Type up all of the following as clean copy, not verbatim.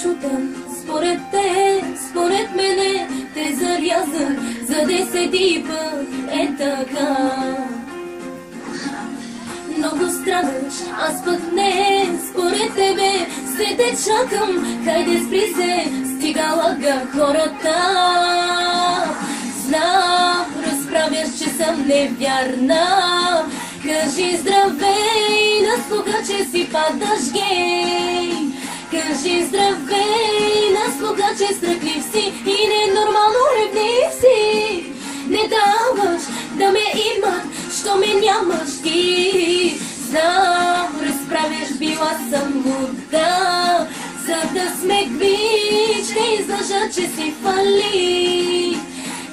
шутам, според те, според мене, те зарязах за 10 път, е така. Много страдаш, аз пък не, според тебе, все те чакам, хайде спри се, стига лага хората. Знам, разправяш, че съм невярна, кажи здравей на слуха, че си падаш гей. Кажи здравей на слуха, че страхлив си и ненормално ревнив си. Не даваш да ме имат, що ме нямаш ти. Знам, разправяш, била съм луда, за да смеквиш, не излъжа, че си фали.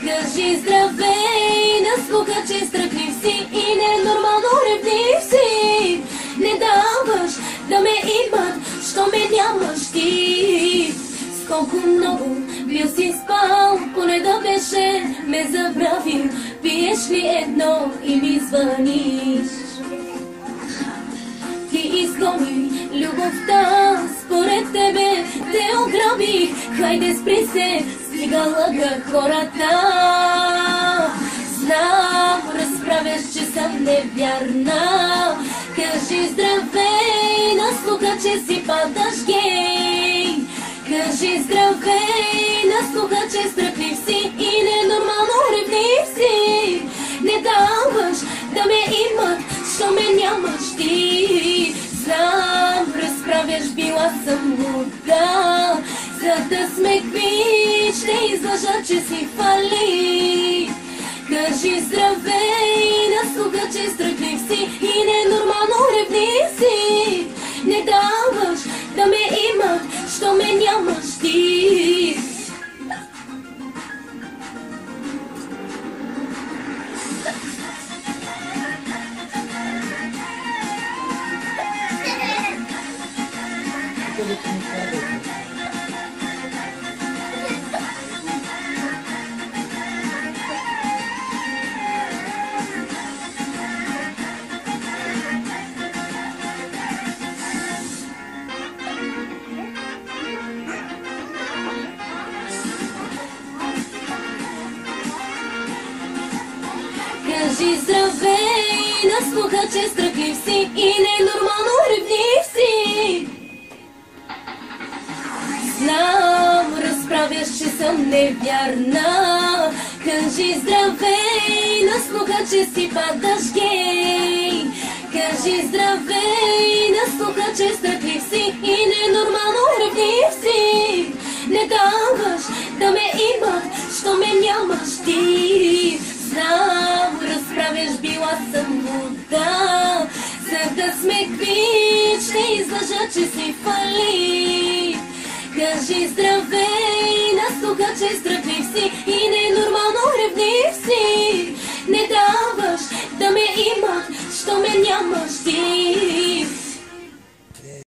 Кажи здравей на слуха, че страхлив си и ненормално ревнив си. Не даваш да ме имат, що ме нямаш ти. С колко много бил си спал, поне да беше ме забравил. Пиеш ли едно и ми звъниш? Ти изгони любовта, според тебе те ограбих. Хайде спри се, стига лага хората. Знам, разправяш, че съм невярна. Кажи здравей на слуха, че си падаш гей. Кажи здравей на слуха, че страхлив си и ненормално ревнив си. Не даваш да ме имат, що ме нямаш ти. Знам, разправяш, била съм луда, за да смеквиш, не излъжа, че си фали. Кажи здравей на слуха, че страхлив си и ненормално ревнив си. Не даваш да ме имат, що ме нямаш ти. Кажи здравей на слуха, че страхлив си и ненормално ревнив си. Знам, разправяш, че съм невярна. Кажи здравей на слуха, че си падаш гей. Кажи здравей на слуха, че страхлив си и ненормално ревнив си. Не даваш да ме имат, що ме нямаш ти. Знам, разправяш, била съм луда, за да смеквиш, не излъжа, че си фали. Кажи здравей на слуха, че страхлив си и ненормално ревнив си. Не даваш да ме имат, що ме нямаш ти.